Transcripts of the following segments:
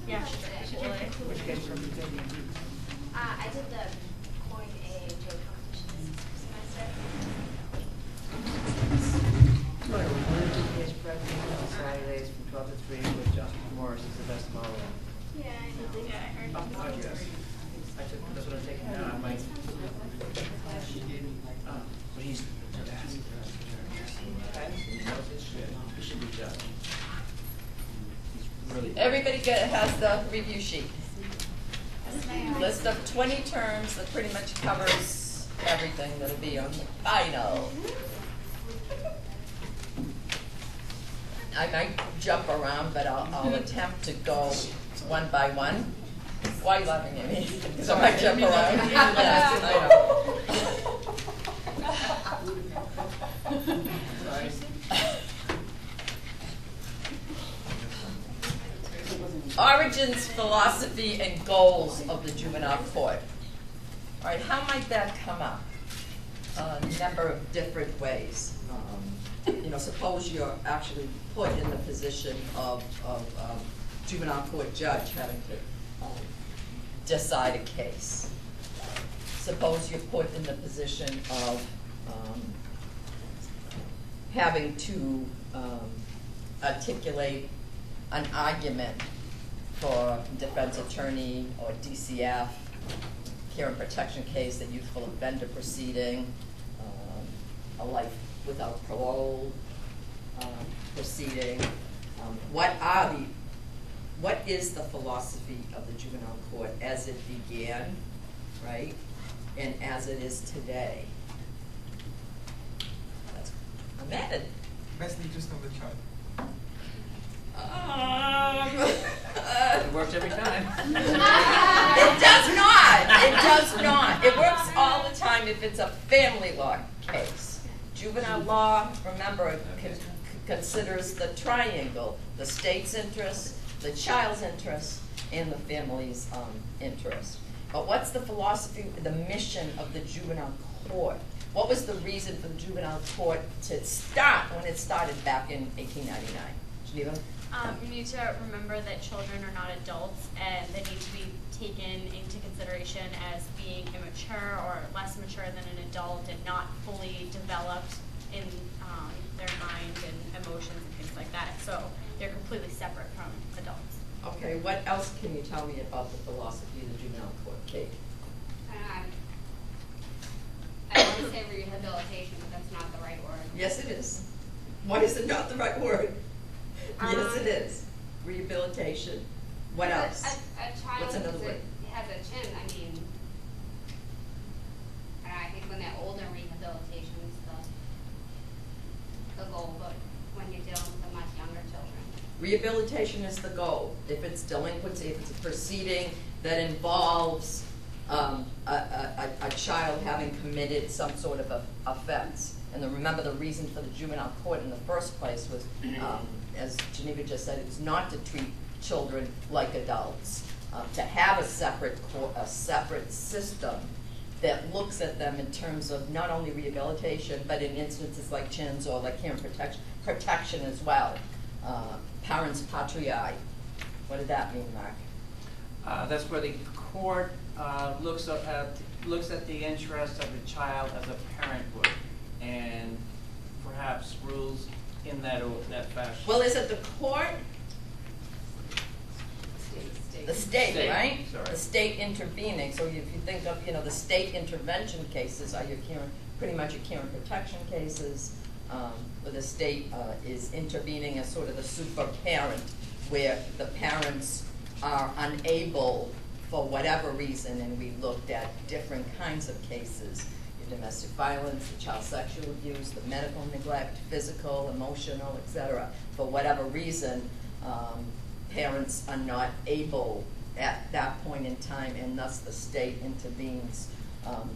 Yeah. Which case from the I did the coin A and J competition this semester. We're going to do case practice on Saturdays from 12 to 3 with Justin Morris is the best model. Yeah, I know. Yeah, I heard about Oh, yes. That's what I'm taking now. I might. But he's. He knows his shit. He should be Justin. He's really. Everybody has the review sheet. List of 20 terms that pretty much covers everything that'll be on the final. I might jump around, but I'll attempt to go one by one. Why are you laughing at me? Because I might jump around. Yes, I know. Origins, philosophy, and goals of the juvenile court. All right, how might that come up? A number of different ways. Suppose you're actually put in the position of juvenile court judge having to decide a case. Suppose you're put in the position of having to articulate an argument for defense attorney or DCF, care and protection case, the youthful offender proceeding, a life without parole proceeding. What is the philosophy of the juvenile court as it began, right, and as it is today? I'm mad. Best interest of the child. It works every time. It does not. It does not. It works all the time if it's a family law case. Juvenile law, remember, considers the triangle: the state's interest, the child's interest, and the family's interest. But what's the philosophy, the mission of the juvenile court? What was the reason for the juvenile court to start when it started back in 1899? Geneva? You need to remember that children are not adults, and they need to be taken into consideration as being immature or less mature than an adult and not fully developed in their mind and emotions and things like that. So they're completely separate from adults. Okay, what else can you tell me about the philosophy of the juvenile court, Kate? I want to say rehabilitation, but that's not the right word. Yes, it is. Why is it not the right word? Yes, it is. Rehabilitation. What else? A child What's another word? has a chin. I think when they're older, rehabilitation is the goal, but when you're dealing with the much younger children. Rehabilitation is the goal. If it's delinquency, if it's a proceeding that involves a child having committed some sort of offense. And then remember, the reason for the juvenile court in the first place was, as Geneva just said, it's not to treat children like adults, to have a separate system that looks at them in terms of not only rehabilitation, but in instances like CHINs or like care and protection as well. Parents patriae. What did that mean, Mark? That's where the court looks at the interest of the child as a parent would, and perhaps rules in that fashion. Well, is it the court? The state, right? Sorry. The state intervening. So if you think of, the state intervention cases, are your pretty much your care and protection cases, where the state is intervening as sort of the super parent, where the parents are unable for whatever reason, and we looked at different kinds of cases: your domestic violence, the child sexual abuse, the medical neglect, physical, emotional, etc. For whatever reason, parents are not able at that point in time, and thus the state intervenes,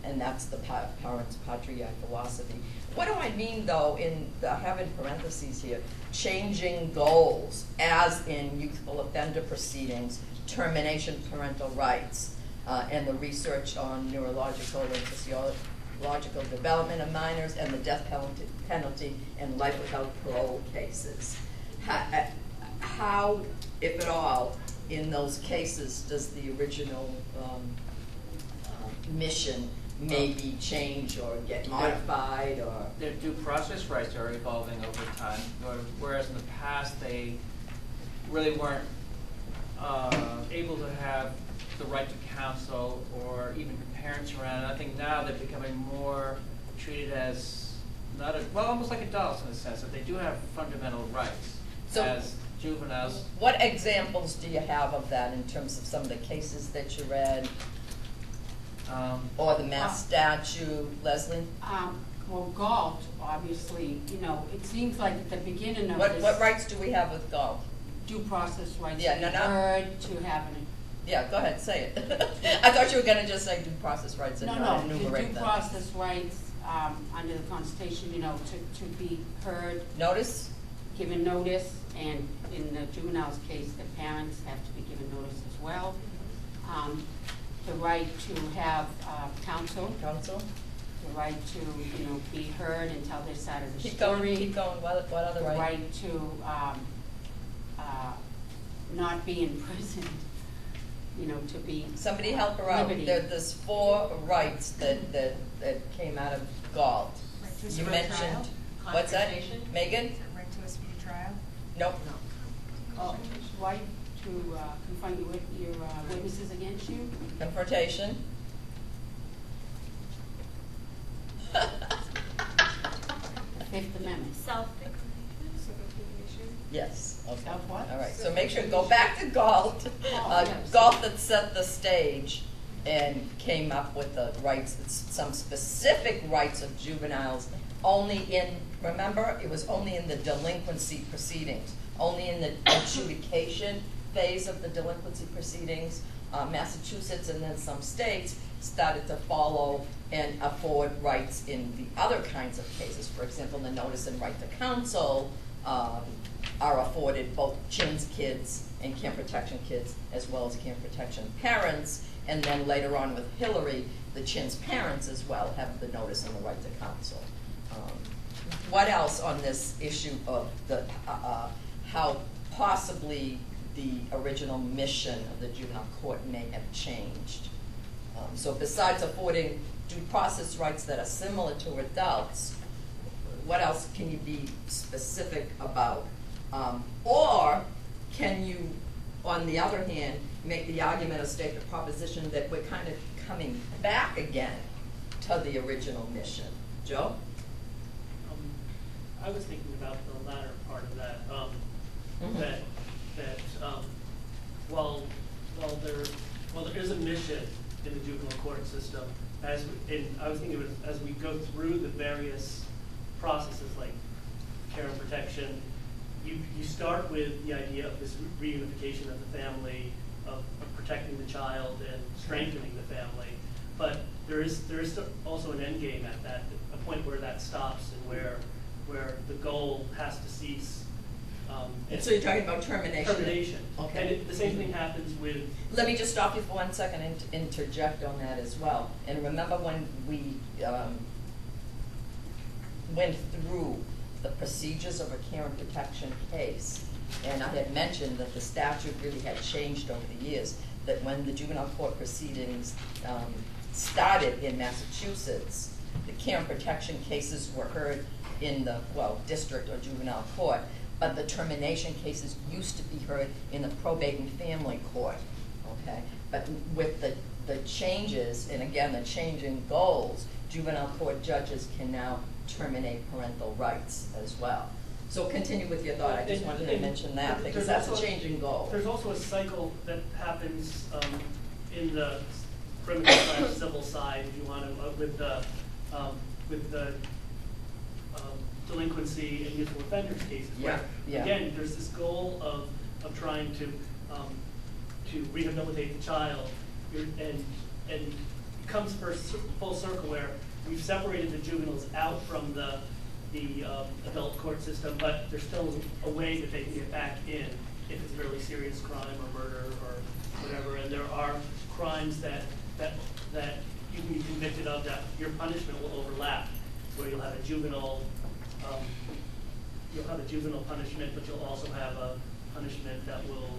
and that's the parents patriae philosophy. What do I mean, though, I have in parentheses here, changing goals, as in youthful offender proceedings, termination parental rights, and the research on neurological and physiological development of minors, and the death penalty and life without parole cases. how, if at all, in those cases, does the original mission maybe change or get modified or? Their due process rights are evolving over time, whereas in the past they really weren't able to have the right to counsel or even parents around. And I think now they're becoming more treated as almost like adults in the sense that they do have fundamental rights as juveniles. What examples do you have of that in terms of some of the cases that you read? Or the Mass statute, Leslie? Well, Galt, obviously, it seems like at the beginning of this. What rights do we have with Galt? Due process rights Yeah, to no, be no. heard, to have an. Yeah, go ahead, say it. I thought you were gonna just say due process rights and not No, the enumerate due them. process rights, under the Constitution, to be heard, Notice? given notice, and in the juvenile's case, the parents have to be given notice as well. The right to have counsel, Counsel? the right to, be heard and tell their side of the Keep story. going, keep going. What other The right? right to not be imprisoned, to be. Somebody help her out. liberty. There's 4 rights that came out of Galt. Right to a You speedy mentioned, trial, what's that? confrontation. Megan? Is it right to a speedy trial? Nope. Right to confront your witnesses against you. Confrontation? The Fifth Amendment. Self-incrimination. Yes, okay. Self what? All right, so make sure, go back to Galt. Yes. Galt that set the stage and came up with the rights, some specific rights of juveniles only in, remember, it was only in the delinquency proceedings, only in the adjudication phase of the delinquency proceedings. Massachusetts and then some states started to follow and afford rights in the other kinds of cases. For example, the notice and right to counsel are afforded both CHIN's kids and camp protection kids, as well as camp protection parents. And then later on with Hillary, the CHIN's parents as well have the notice and the right to counsel. What else on this issue of the how possibly the original mission of the juvenile court may have changed? So besides affording due process rights that are similar to adults, what else can you be specific about? Or can you, on the other hand, make the argument or state the proposition that we're kind of coming back again to the original mission? Joe? I was thinking about the latter part of that, while there is a mission in the juvenile court system, I was thinking of it as we go through the various processes like care and protection, you start with the idea of this reunification of the family, of protecting the child and strengthening the family, but there is also an end game at that, a point where that stops and where the goal has to cease. And so you're talking about termination? Termination. Okay. And the same thing happens with... Let me just stop you for 1 second and interject on that as well. And remember when we went through the procedures of a care and protection case, and I had mentioned that the statute really had changed over the years, that when the juvenile court proceedings started in Massachusetts, the care and protection cases were heard in the, district or juvenile court, but the termination cases used to be heard in the probate and family court, okay? But with the changes, and again, the change in goals, juvenile court judges can now terminate parental rights as well. So continue with your thought. I just wanted to mention that because that's a change in goal. There's also a cycle that happens in the criminal civil side, if you want to, with the delinquency and youthful offenders cases. Yeah, yeah. Again, there's this goal of trying to rehabilitate the child, and it comes full circle where we've separated the juveniles out from the adult court system, but there's still a way that they can get back in if it's a really serious crime or murder or whatever. And there are crimes that you can be convicted of that your punishment will overlap, where you'll have a juvenile punishment, but you'll also have a punishment that will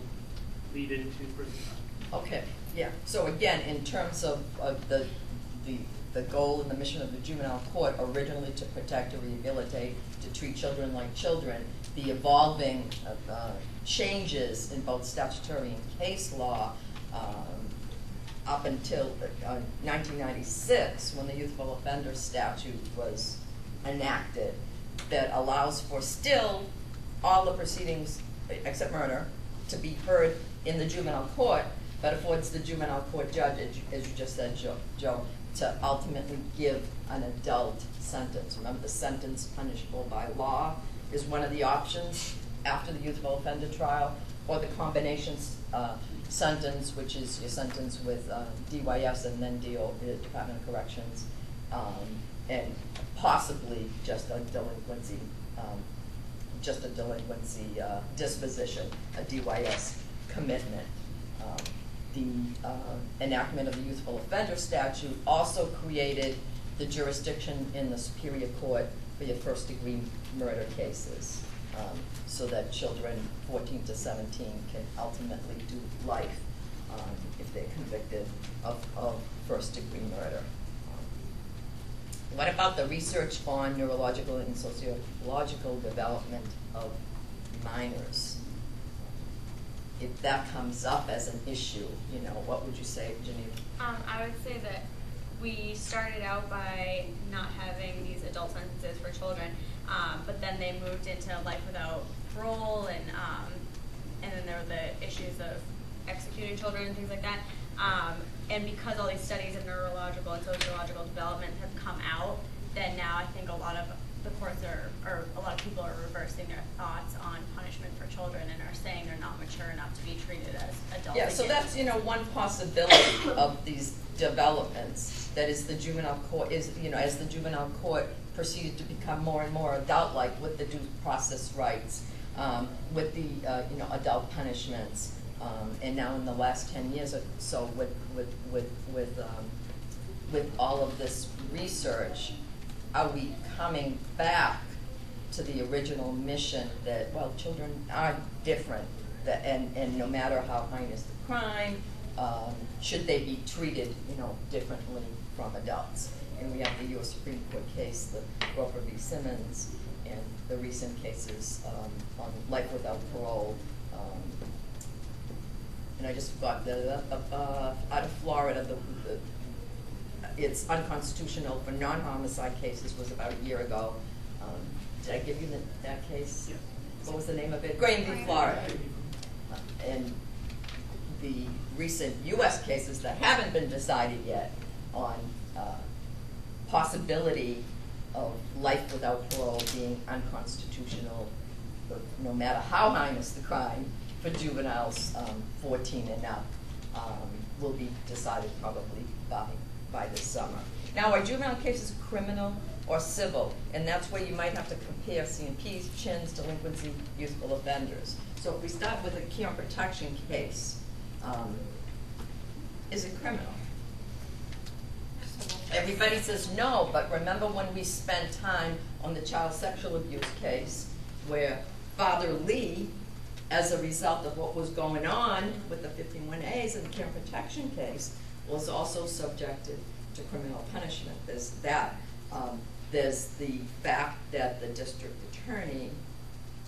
lead into prison time. Okay, yeah, so again, in terms of the goal and the mission of the juvenile court, originally to protect, to rehabilitate, to treat children like children, the evolving changes in both statutory and case law up until 1996, when the youthful offender statute was enacted, that allows for still all the proceedings, except murder, to be heard in the juvenile court, but affords the juvenile court judge, as you just said, Joe, to ultimately give an adult sentence. Remember, the sentence punishable by law is one of the options after the youthful offender trial, or the combination sentence, which is your sentence with DYS and then Department of Corrections, and possibly just a delinquency disposition, a DYS commitment. The enactment of the youthful offender statute also created the jurisdiction in the Superior Court for your first-degree murder cases, so that children 14 to 17 can ultimately do life if they're convicted of first-degree murder. What about the research on neurological and sociological development of minors? If that comes up as an issue, you know, what would you say, Geneva? I would say that we started out by not having these adult sentences for children, but then they moved into life without parole, and then there were the issues of executing children and things like that. And because all these studies of neurological and sociological development have come out, then now I think a lot of the courts or a lot of people are reversing their thoughts on punishment for children and are saying they're not mature enough to be treated as adults. Yeah, so that's, you know, one possibility of these developments. That is, the juvenile court is, you know, as the juvenile court proceeded to become more and more adult-like with the due process rights, with the you know, adult punishments, and now in the last 10 years or so with all of this research, are we coming back to the original mission that, well, children are different, that, and no matter how heinous the crime, should they be treated, you know, differently from adults? And we have the U.S. Supreme Court case, the Roper v. Simmons, and the recent cases on life without parole. And I just got out of Florida, it's unconstitutional for non-homicide cases was about a year ago. Did I give you that case? Yeah. What was the name of it? Graham v. Florida. And the recent U.S. cases that haven't been decided yet on possibility of life without parole being unconstitutional, no matter how heinous the crime, for juveniles 14 and up, will be decided probably by this summer. Now, are juvenile cases criminal or civil? And that's where you might have to compare CMPs, chins, delinquency, youthful offenders. So if we start with a care and protection case, is it criminal? Everybody says no, but remember when we spent time on the child sexual abuse case where Father Lee, as a result of what was going on with the 51As and the care and protection case, was also subjected to criminal punishment. There's that. There's the fact that the district attorney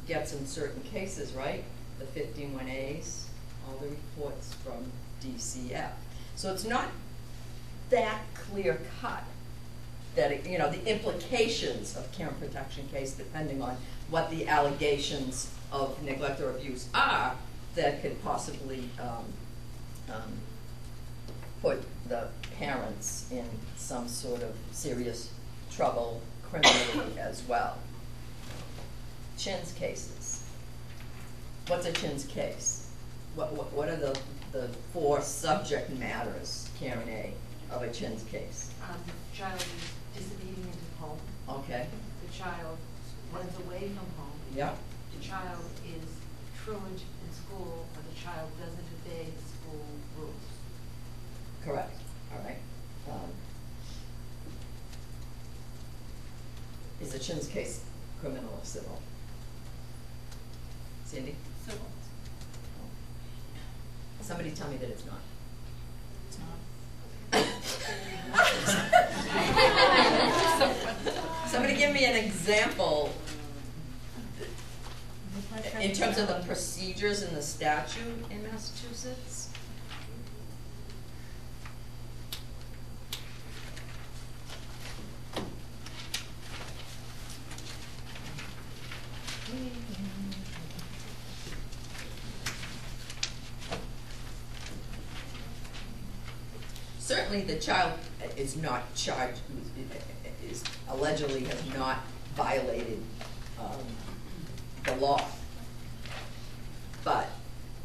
gets in certain cases, right? The 51As, all the reports from DCF. So it's not that clear cut that, it, you know, the implications of care and protection case, depending on what the allegations of neglect or abuse are, that could possibly put the parents in some sort of serious trouble criminally as well. Chins cases. What's a Chins case? What are the four subject matters, Karen A., of a Chins case? The child is disobedient at home. Okay. The child runs away from home. Yep. The child is truant in school, or the child doesn't obey the school rules. Correct. All right. Is a Chins case criminal or civil? Cindy? Civil. Somebody tell me that it's not. Somebody give me an example in terms of the procedures in the statute in Massachusetts. Certainly the child is not charged, is allegedly has not violated the law. But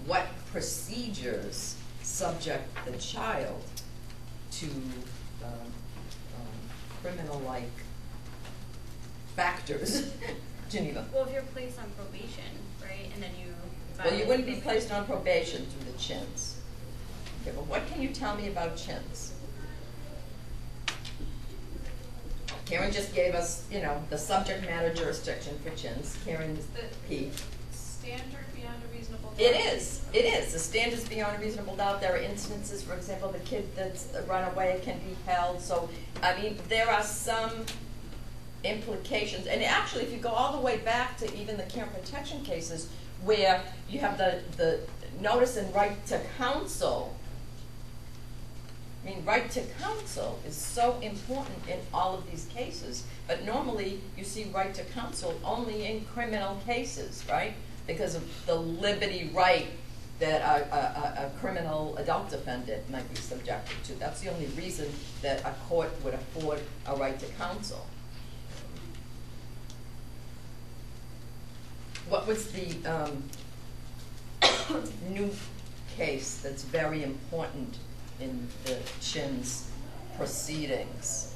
what procedures subject the child to criminal-like factors? Geneva? Well, if you're placed on probation, right, and then you Well, you wouldn't be placed on probation through the chins. Okay, but what can you tell me about chins? Karen just gave us, you know, the subject matter jurisdiction for chins. Karen P. Standard beyond a reasonable doubt. It is. It is. The standards beyond a reasonable doubt. There are instances, for example, the kid that's run away can be held. So, I mean, there are some implications. And actually, if you go all the way back to even the care protection cases, where you have the notice and right to counsel. I mean, right to counsel is so important in all of these cases, but normally you see right to counsel only in criminal cases, right? Because of the liberty right that a criminal adult defendant might be subjected to. That's the only reason that a court would afford a right to counsel. What was the new case that's very important in the Chin's proceedings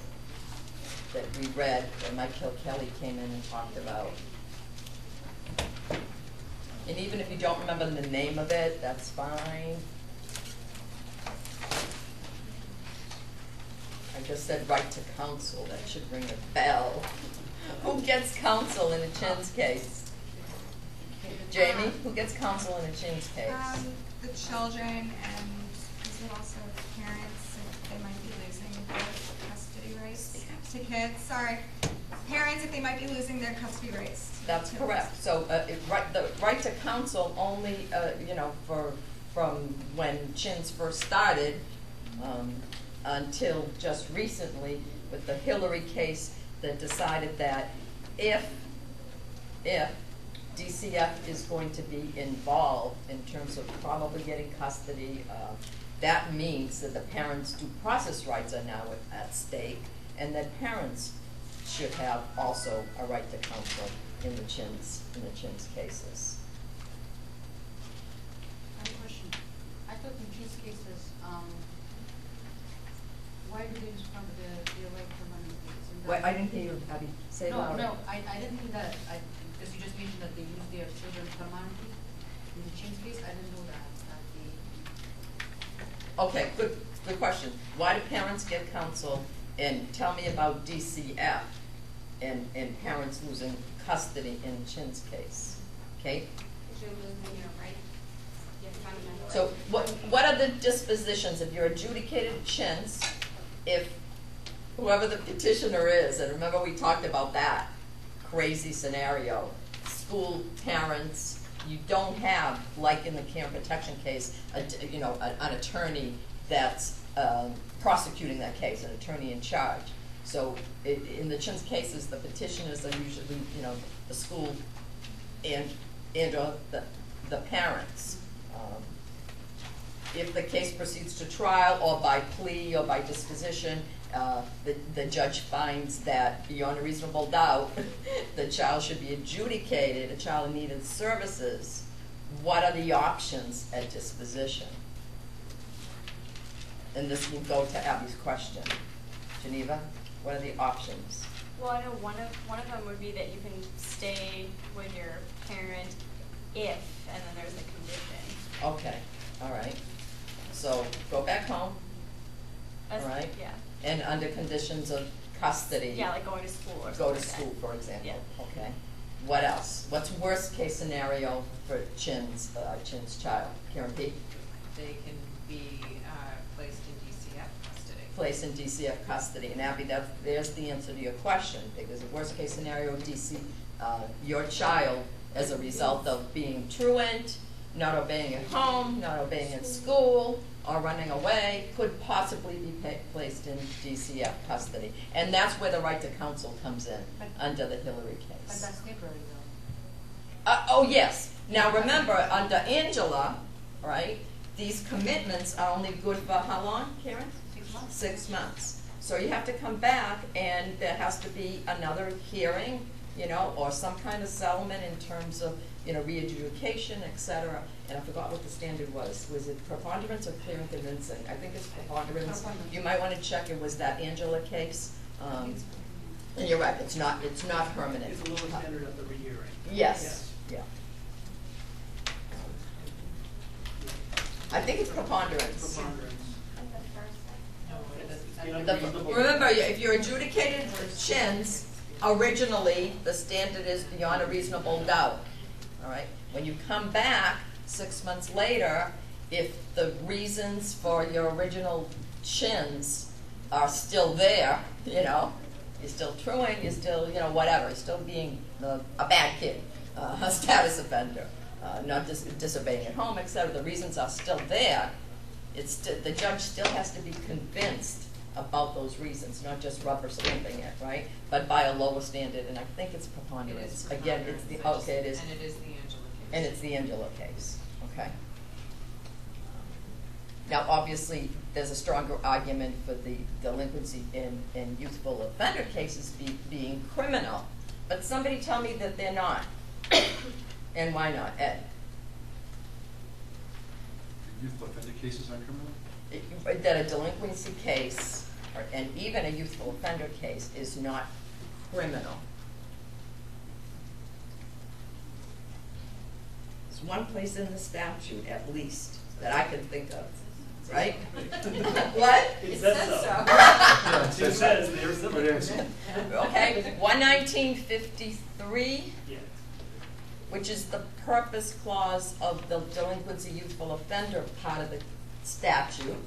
that we read, that Mike Kilkelly came in and talked about? And even if you don't remember the name of it, that's fine. I just said right to counsel. That should ring a bell. Who gets counsel in a Chin's case? Jamie, who gets counsel in a Chin's case? The children, and is it also parents if they might be losing their custody rights to kids? Sorry. Parents if they might be losing their custody rights. That's correct. So the right to counsel only, you know, from when Chins first started until just recently with the Hillary case that decided that if DCF is going to be involved in terms of probably getting custody, that means that the parents' due process rights are now at stake, and that parents should have also a right to counsel in the Chins cases. I have a question. I thought in Chin's cases, why do they use part of their right to money? Wait, I didn't hear you, Abby. Say it louder. No, I didn't think that. Because you just mentioned that they use their children permanently. In the Chin's case, I didn't know that they... Okay, good question. Why do parents get counsel? And tell me about DCF and parents losing custody in Chin's case. Kate? Because you're losing your right, your fundamental right. So what are the dispositions if you're adjudicated at Chin's, if whoever the petitioner is, and remember we talked about that crazy scenario, school parents, you don't have, like in the care and protection case, an attorney that's prosecuting that case, an attorney in charge. So in the Chin's cases, the petitioners are usually, you know, the school and or the parents. If the case proceeds to trial or by plea or by disposition, the judge finds that beyond a reasonable doubt the child should be adjudicated, a child in need of services. What are the options at disposition? And this will go to Abby's question. Geneva, what are the options? Well, I know one of them would be that you can stay with your parent if, and then there's a condition. Okay, all right. So go back home, all right? Yeah. And under conditions of custody. Yeah, like going to school or something. Go to like school, that. for example. Yeah. Okay. What else? What's worst case scenario for Chin's child? Karen P? they can be placed in DCF custody. Placed in DCF custody. And Abby, there's the answer to your question, because the worst case scenario, your child, as a result of being truant, not obeying at home, not obeying at school, or running away, could possibly be placed in DCF custody. And that's where the right to counsel comes in, under the Hillary But case. that's temporary though. Oh, yes. Now remember, under Angela, right, these commitments are only good for how long, Karen? 6 months. 6 months. So you have to come back, and there has to be another hearing, you know, or some kind of settlement in terms of, you know, re-adjudication, et cetera. And I forgot what the standard was. Was it preponderance or clear and convincing? I think it's preponderance. You might want to check. It was that Angela case. And you're right. It's not permanent. It's a lower standard of the rehearing. Yes. Yeah. I think it's preponderance. Preponderance. Like the first No, one. it doesn't. Beyond The- reasonable- remember, if you're adjudicated chins, originally, the standard is beyond a reasonable doubt, all right? When you come back 6 months later, if the reasons for your original chins are still there, you know, you're still truant, you're still, you know, whatever, you're still being a bad kid, a status offender, not disobeying at home, et cetera, the reasons are still there, the judge still has to be convinced about those reasons, not just rubber stamping it, right? But by a lower standard, and I think it's preponderance. It is Again, it's the, preponderance. okay, it is. And it is the Angela case. And it's the Angela case, okay? Now, obviously, there's a stronger argument for the delinquency in youthful offender cases being criminal. But somebody tell me that they're not. And why not, Ed? Youthful offender cases are criminal? That a delinquency case, and even a youthful offender case, is not criminal. There's one place in the statute, at least, that I can think of, right? What? It says so. Yeah, It says there's Good answer. Okay, 11953, Yeah. which is the purpose clause of the delinquency youthful offender part of the statute,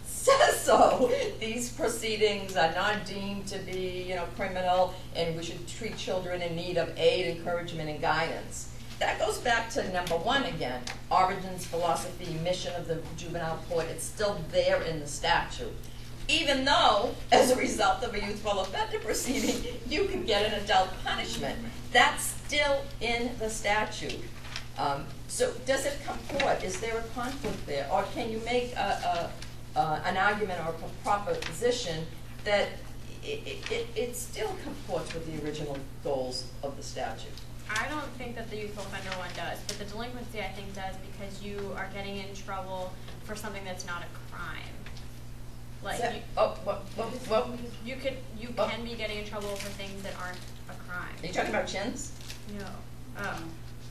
says so. These proceedings are not deemed to be, you know, criminal, and we should treat children in need of aid, encouragement, and guidance. That goes back to number 1 again, origins, philosophy, mission of the juvenile court. It's still there in the statute. Even though, as a result of a youthful offender proceeding, you can get an adult punishment. That's still in the statute. So does it comport? Is there a conflict there? Or can you make an argument or a proposition that it still comports with the original goals of the statute? I don't think that the youthful offender one does, but the delinquency I think does, because you are getting in trouble for something that's not a crime. Like you can be getting in trouble for things that aren't a crime. Are you talking about chins? No. Oh.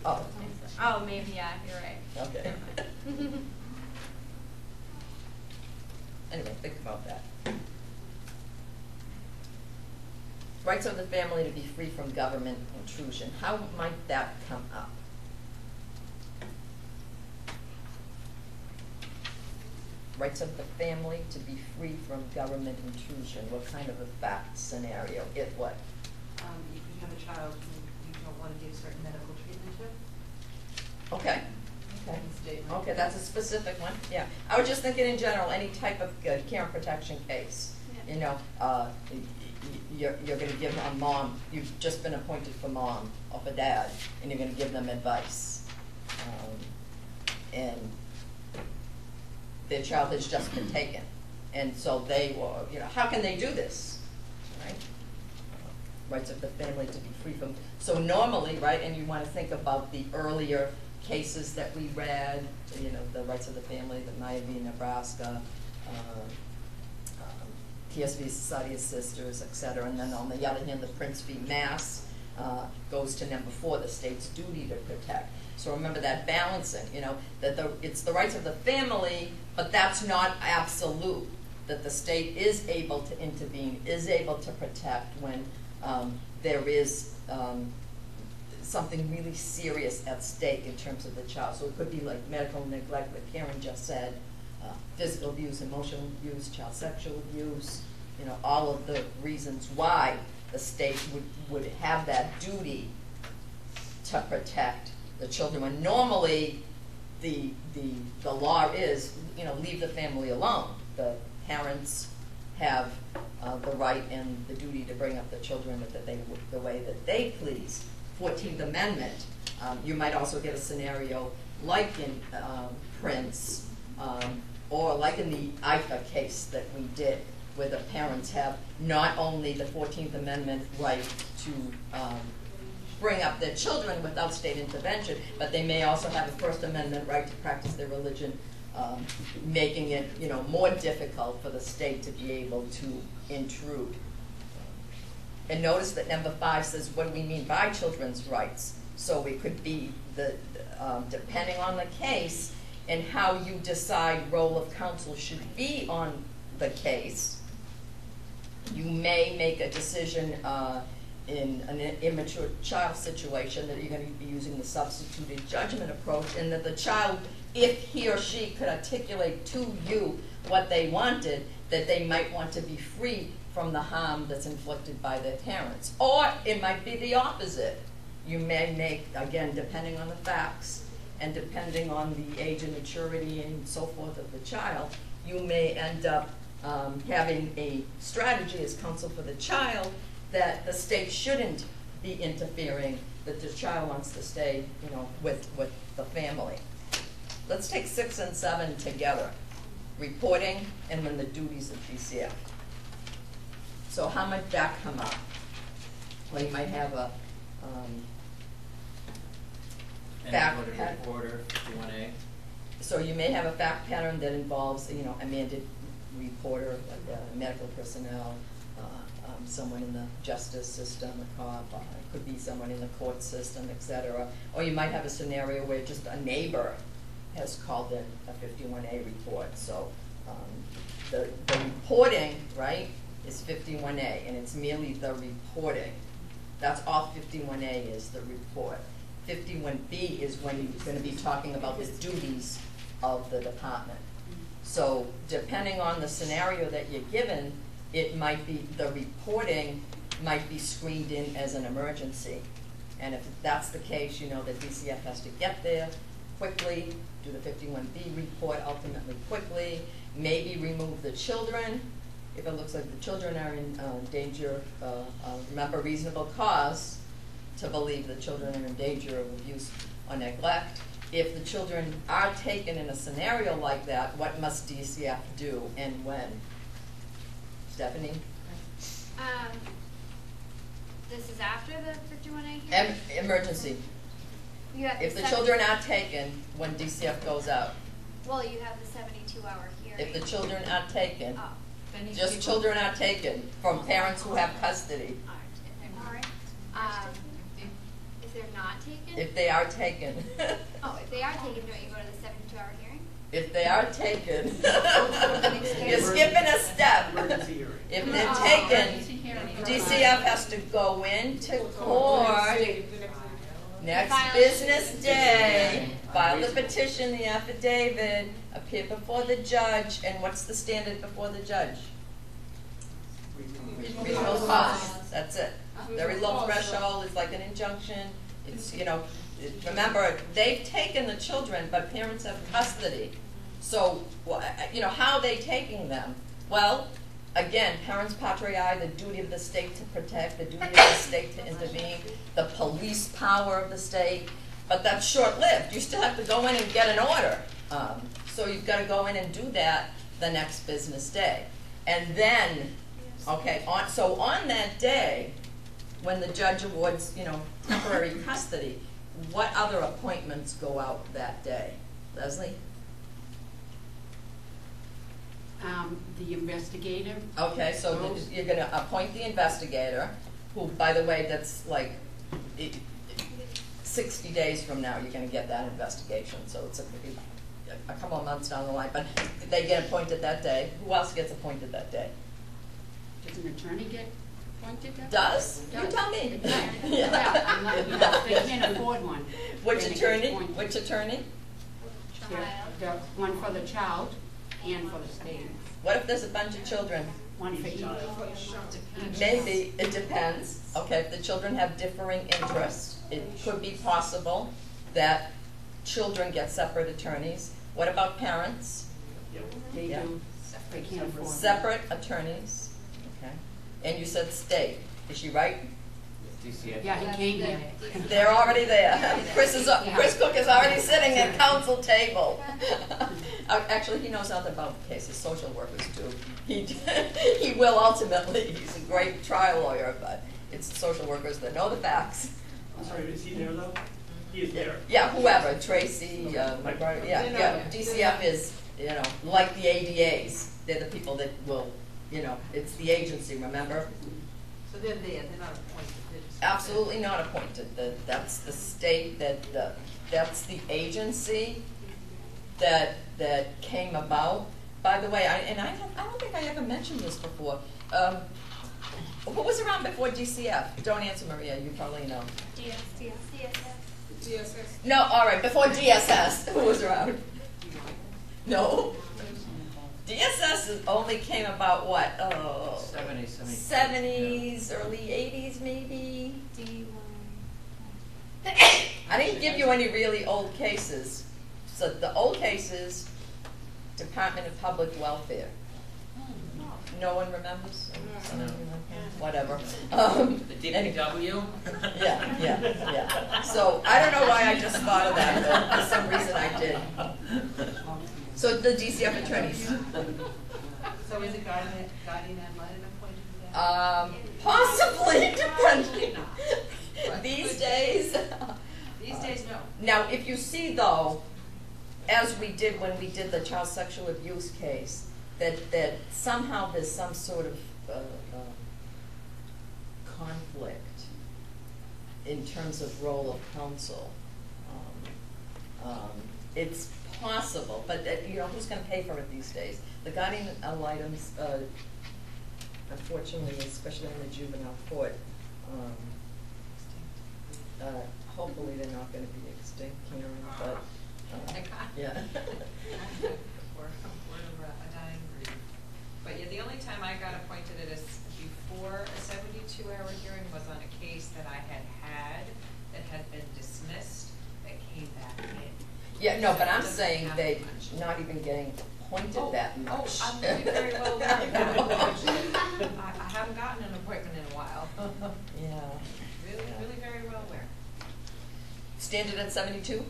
Oh, Oh, maybe, yeah, you're right. okay. Anyway, think about that. Rights of the family to be free from government intrusion. How might that come up? Rights of the family to be free from government intrusion. What kind of a fact scenario? It what? You have a child who you don't want to give certain medical treatment to. Okay. Okay. Statement. Okay, that's a specific one, yeah. I was just thinking in general, any type of care and protection case. Yeah. You know, you're gonna give a mom, you've just been appointed for mom or for dad, and you're gonna give them advice. And their child has just been taken. And so they will, you know, how can they do this, right? Rights of the family to be free from, so normally, right, and you wanna think about the earlier cases that we read, you know, the rights of the family, the Maya v. Nebraska, PSV Society of Sisters, et cetera. And then on the other hand, the Prince v. Mass goes to number 4, the state's duty to protect. So remember that balancing, you know, that it's the rights of the family, but that's not absolute, that the state is able to intervene, is able to protect when there is something really serious at stake in terms of the child. So it could be like medical neglect, like Karen just said, physical abuse, emotional abuse, child sexual abuse, you know, all of the reasons why the state would have that duty to protect the children. When normally the law is, you know, leave the family alone. The parents have the right and the duty to bring up the children the way that they please. 14th Amendment, you might also get a scenario like in Prince, or like in the IFA case that we did, where the parents have not only the 14th Amendment right to bring up their children without state intervention, but they may also have a First Amendment right to practice their religion, making it, you know, more difficult for the state to be able to intrude. And notice that number 5 says, what do we mean by children's rights? So it could be, depending on the case and how you decide role of counsel should be on the case, you may make a decision in an immature child situation that you're going to be using the substituted judgment approach, and that the child, if he or she could articulate to you what they wanted, that they might want to be free from the harm that's inflicted by their parents. Or it might be the opposite. You may make, again, depending on the facts and depending on the age and maturity and so forth of the child, you may end up having a strategy as counsel for the child that the state shouldn't be interfering, that the child wants to stay, you know, with the family. Let's take 6 and 7 together. Reporting and then the duties of DCF. So how might that come up? Well, you might have a fact pattern. Reporter, 51A. So you may have a fact pattern that involves, you know, a mandated reporter, like medical personnel, someone in the justice system, a cop, it could be someone in the court system, etc. Or you might have a scenario where just a neighbor has called in a 51A report. So the reporting, right, is 51A, and it's merely the reporting. That's all 51A is, the report. 51B is when you're going to be talking about the duties of the department. So depending on the scenario that you're given, it might be, the reporting might be screened in as an emergency. And if that's the case, you know that DCF has to get there quickly, do the 51B report ultimately quickly, maybe remove the children if it looks like the children are in danger. Remember, reasonable cause to believe the children are in danger of abuse or neglect. If the children are taken in a scenario like that, what must DCF do and when? Stephanie? This is after the 51A hearing? Emergency. You have If the 70 children are taken when DCF goes out. Well, you have the 72-hour hearing. If the children are taken, Oh. just children are taken from parents who have custody. All right. If they're not taken? If they are taken. Oh, if they are taken, don't you go to the 72-hour hearing? If they are taken, you're skipping a step. Emergency hearing. If they're taken, DCF has to go into court next business day, file the petition, the affidavit, appear before the judge, and what's the standard before the judge? Reasonable cause. That's it. Very low threshold. It's like an injunction. It's, you know, remember, they've taken the children, but parents have custody. So, you know, how are they taking them? Well, again, parents patriae, the duty of the state to protect, the duty of the state to intervene, the police power of the state. But that's short-lived. You still have to go in and get an order. So you've got to go in and do that the next business day. And then, okay, so on that day, when the judge awards, you know, temporary custody, what other appointments go out that day? Leslie? The investigator. Okay, so you're going to appoint the investigator, who, by the way, that's like 60 days from now you're going to get that investigation. So it's a couple of months down the line. But they get appointed that day. Who else gets appointed that day? Does an attorney get appointed deputy? Does? You tell me. Yeah, unless, you know, if they can't afford one. Which then it gets attorney? appointed. Which attorney? The one for the child and for the state. What if there's a bunch of children? One for each. Maybe, it depends. Okay, if the children have differing interests, it could be possible that children get separate attorneys. What about parents? They Yeah. do, they can't afford one. Separate attorneys, okay? And you said state, is she right? DCF. Yeah, he came here. They're already there. Chris Cook is already sitting at council table. Actually, he knows nothing about the cases, social workers do. He will ultimately, he's a great trial lawyer, but it's the social workers that know the facts. I'm sorry, is he there though? He is there. Yeah, whoever, Tracy, my brother, yeah, DCF is, you know, like the ADAs. They're the people that will, you know, it's the agency, remember? So they're there, they're not appointed, they're just. Absolutely not appointed. That's the state, that's the agency that came about. By the way, I don't think I ever mentioned this before. Who was around before DCF? Don't answer, Maria, you probably know. DSS. No, all right, before DSS, who was around? No. DSS only came about what? 70s, early 80s maybe? I didn't give you any really old cases. So the old cases, Department of Public Welfare. No one remembers? No. Whatever. The DPW? Yeah. So I don't know why I just thought of that, but for some reason I did. So the DCF attorneys. So is it guardian ad litem appointed to that? Possibly, Probably depending. not. These days. These days, no. Now, if you see though, as we did when we did the child sexual abuse case, that somehow there's some sort of conflict in terms of role of counsel. It's possible, but you know, who's going to pay for it these days? The guardian ad litems, unfortunately, especially in the juvenile court, hopefully they're not going to be extinct, Karen, but yeah. We're a dying breed. But yeah, the only time I got appointed at before a 72-hour hearing was on a case that I had that had been dismissed that came back in. Yeah, no, So but it I'm doesn't saying happen they much. not even getting appointed that much. I'm doing very well with that, actually. I haven't gotten an appointment in a while. Yeah. Really very well aware. Standard at 72?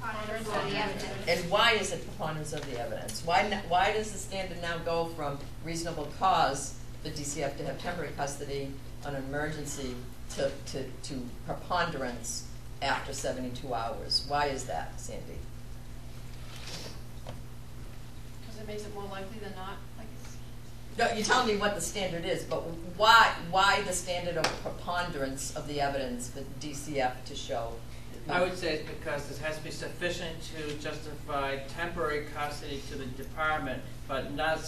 Preponderance of the evidence. And why is it preponderance of the evidence? Why does the standard now go from reasonable cause for DCF to have temporary custody on an emergency to preponderance after 72 hours? Why is that, Sandy? Because it makes it more likely than not, I guess. No, you're telling me what the standard is, but why the standard of preponderance of the evidence for DCF to show? I would say it's because this has to be sufficient to justify temporary custody to the department, but not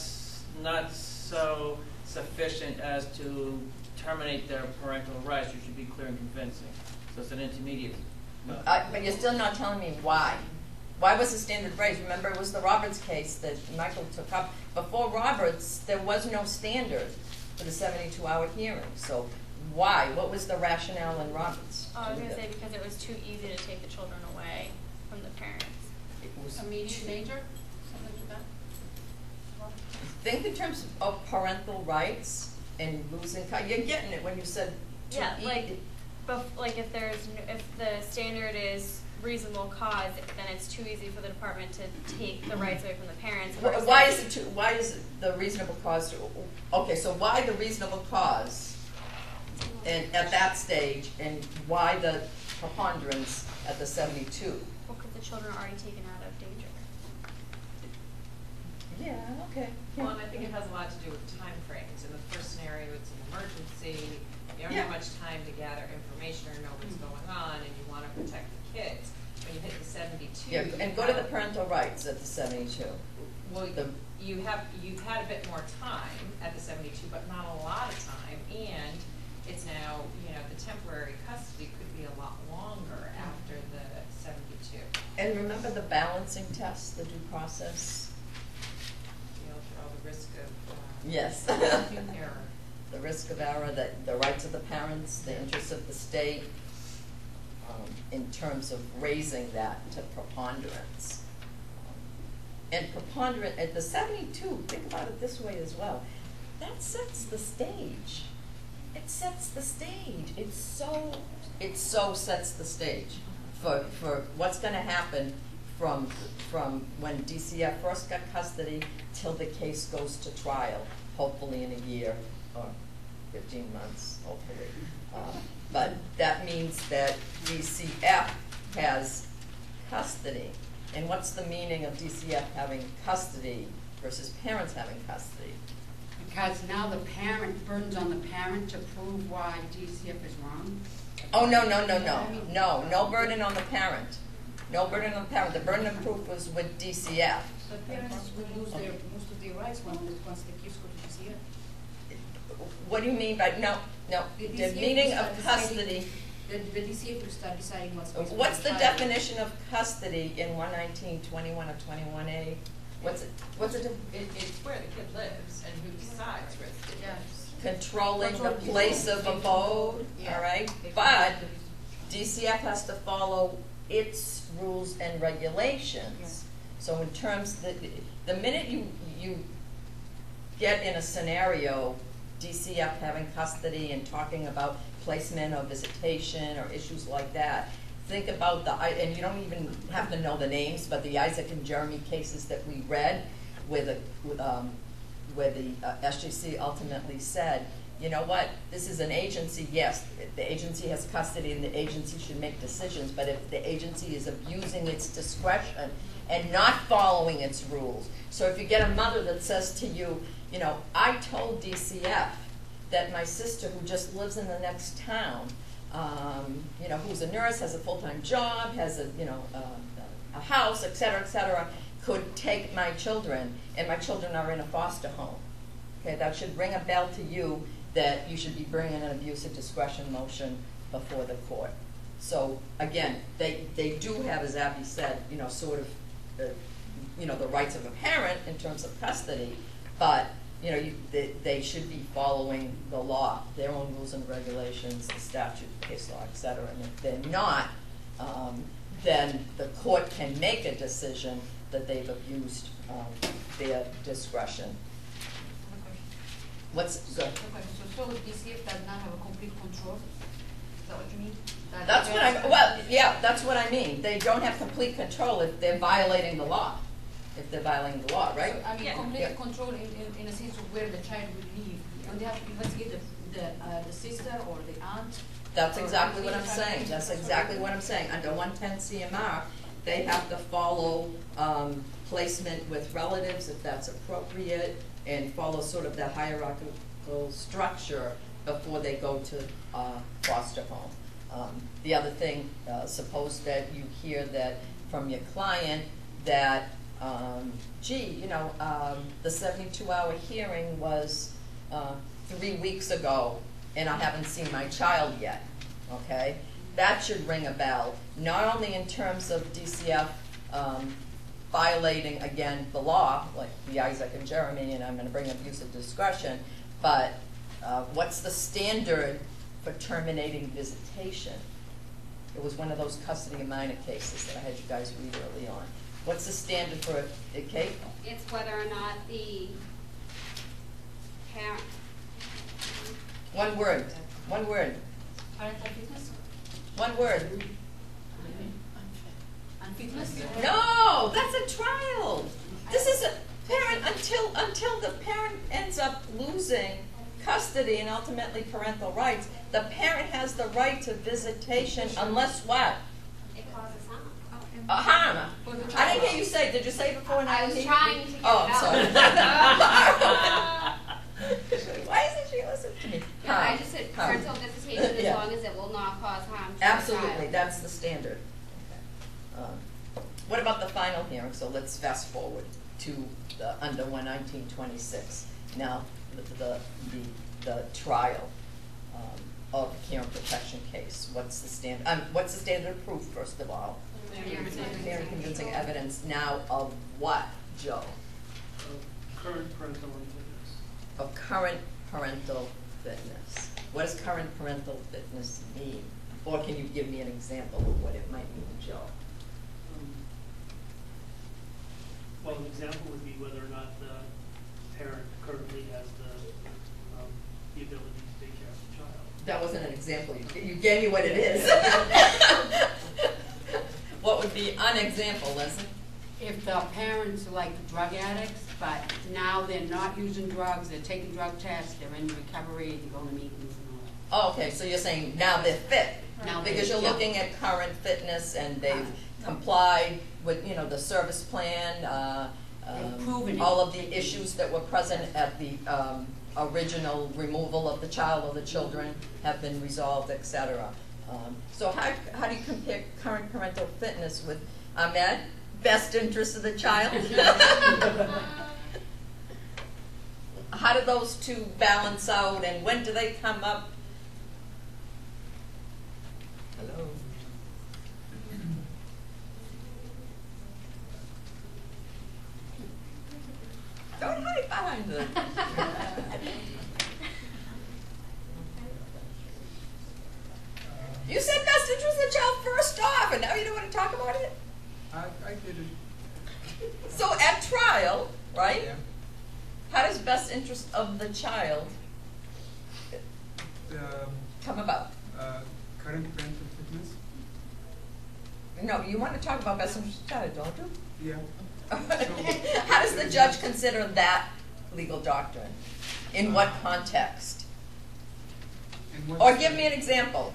so sufficient as to terminate their parental rights, which should be clear and convincing. So it's an intermediate. But you're still not telling me why. Why was the standard raised? Remember, it was the Roberts case that Michael took up. Before Roberts, there was no standard for the 72-hour hearing. So why? What was the rationale in Roberts? I was going to say because it was too easy to take the children away from the parents. It was Immediate danger, something to that? Think in terms of parental rights and losing. You're getting it when you said too Yeah, easy. like if the standard is reasonable cause, then it's too easy for the department to take the rights away from the parents. Why is it the reasonable cause to, okay, so why the reasonable cause and at that stage, and why the preponderance at the 72? Well, because the children are already taken out of danger. Yeah, okay. Well, and I think it has a lot to do with time frames. In the first scenario, it's an emergency. You don't have much time to gather information or know what's going on, and you want to protect the kids. When you hit the 72. Yeah, and go to the parental rights at the 72. Well, the, you've had a bit more time at the 72, but not a lot of time, and it's now, the temporary custody could be a lot longer after the 72. and remember the balancing test, the due process? All the risk of Yes. error. The risk of error, the rights of the parents, the interests of the state, in terms of raising that to preponderance. And preponderant, at the 72, think about it this way as well, that sets the stage. It sets the stage. It so sets the stage for what's gonna happen from when DCF first got custody till the case goes to trial, hopefully in a year or 15 months, hopefully. But that means that DCF has custody. And what's the meaning of DCF having custody versus parents having custody? Because now the parent, burdens on the parent to prove why DCF is wrong? Oh, no, no burden on the parent. No burden on the parent. The burden of proof was with DCF. The parents will lose most of their rights once the case go to DCF. What do you mean by, no, The the DCF meaning will of start custody, The DCF will start deciding what's going to be what's the tried. definition of custody in 119.21 or 21A? What's it, It's where the kid lives and who decides where the kid lives. controlling the Control- place of abode, Yeah. all right? But DCF has to follow its rules and regulations. So in terms, the minute you get in a scenario, DCF having custody and talking about placement or visitation or issues like that, think about and you don't even have to know the names, but the Isaac and Jeremy cases that we read, where the SJC ultimately said, you know what, this is an agency, yes, the agency has custody and the agency should make decisions, but if the agency is abusing its discretion and not following its rules. So if you get a mother that says to you, I told DCF that my sister who just lives in the next town, who's a nurse, has a full-time job, has a house, et cetera, could take my children, and my children are in a foster home. Okay, that should ring a bell to you that you should be bringing an abuse of discretion motion before the court. So again, they do have, as Abby said, sort of, the rights of a parent in terms of custody, but they should be following the law, their own rules and regulations, the statute, case law, et cetera. And if they're not, then the court can make a decision that they've abused their discretion. What's good? So DCF does not have a complete control? Is that what you mean? That's what I mean. They don't have complete control if they're violating the law. If they're violating the law, right? So, complete control in a sense of where the child will live. And they have to investigate the sister or the aunt. That's exactly what I'm saying. That's exactly what I'm saying. Under 110 CMR, they have to follow placement with relatives if that's appropriate, and follow sort of the hierarchical structure before they go to foster home. The other thing, suppose that you hear that from your client that, the 72-hour hearing was 3 weeks ago and I haven't seen my child yet, okay? That should ring a bell, not only in terms of DCF violating, again, the law, like the Isaac and Jeremy, and I'm going to bring abuse of discretion, but what's the standard for terminating visitation? It was one of those custody of minor cases that I had you guys read early on. What's the standard for it, Kate? It's whether or not the parent. One word. Parental fitness? One word. Unfitness? No, that's a trial. This is a parent until the parent ends up losing custody and ultimately parental rights. The parent has the right to visitation unless what? It causes harm. Harm. I didn't hear you say. Did you say it before? I was trying to get Oh, it I'm out. sorry. Why isn't she listening to me? Yeah, I just said Harm. parental visitation as Yeah. long as it will not cause harm to the Absolutely, child. that's the standard. What about the final hearing? So let's fast forward to under 1926. Now, the trial of a care and protection case, what's the standard of proof, first of all? Clear and convincing evidence now of what, Joe? Of current parental unfitness. Of current parental fitness. What does current parental fitness mean? Or can you give me an example of what it might mean, Joe? Well, an example would be whether or not the parent currently has the ability to take care of the child. That wasn't an example. You gave me what it is. What would be an example, Leslie? If the parents are like drug addicts, but now they're not using drugs, they're taking drug tests, they're in recovery, they're going to meetings and all that. Oh, okay, so you're saying now they're fit. Now Because you're looking at current fitness and they've complied with, the service plan, They've proven it. all of the issues that were present at the original removal of the child or the children have been resolved, etc. So how do you compare current parental fitness with, Ahmed, best interest of the child? How do those two balance out, and when do they come up? Hello? Don't hide behind them. You said best interest of the child first off, and now you don't want to talk about it? I did it. So at trial, right? Yeah. How does best interest of the child come about? Current parental fitness? No, you want to talk about best interest of the child, don't you? Yeah. How does the judge consider that legal doctrine? In what context? Or give me an example.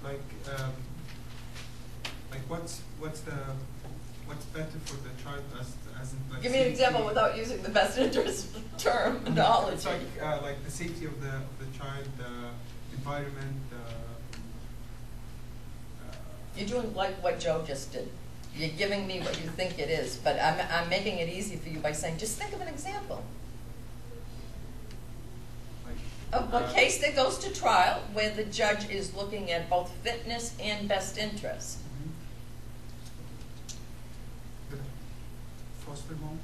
Like what's better for the child as in like Give me an safety? example without using the best interest terminology. It's like the safety of the child, the environment. You're doing like what Joe just did. You're giving me what you think it is, but I'm making it easy for you by saying, just think of an example of a case that goes to trial where the judge is looking at both fitness and best interest. The foster home.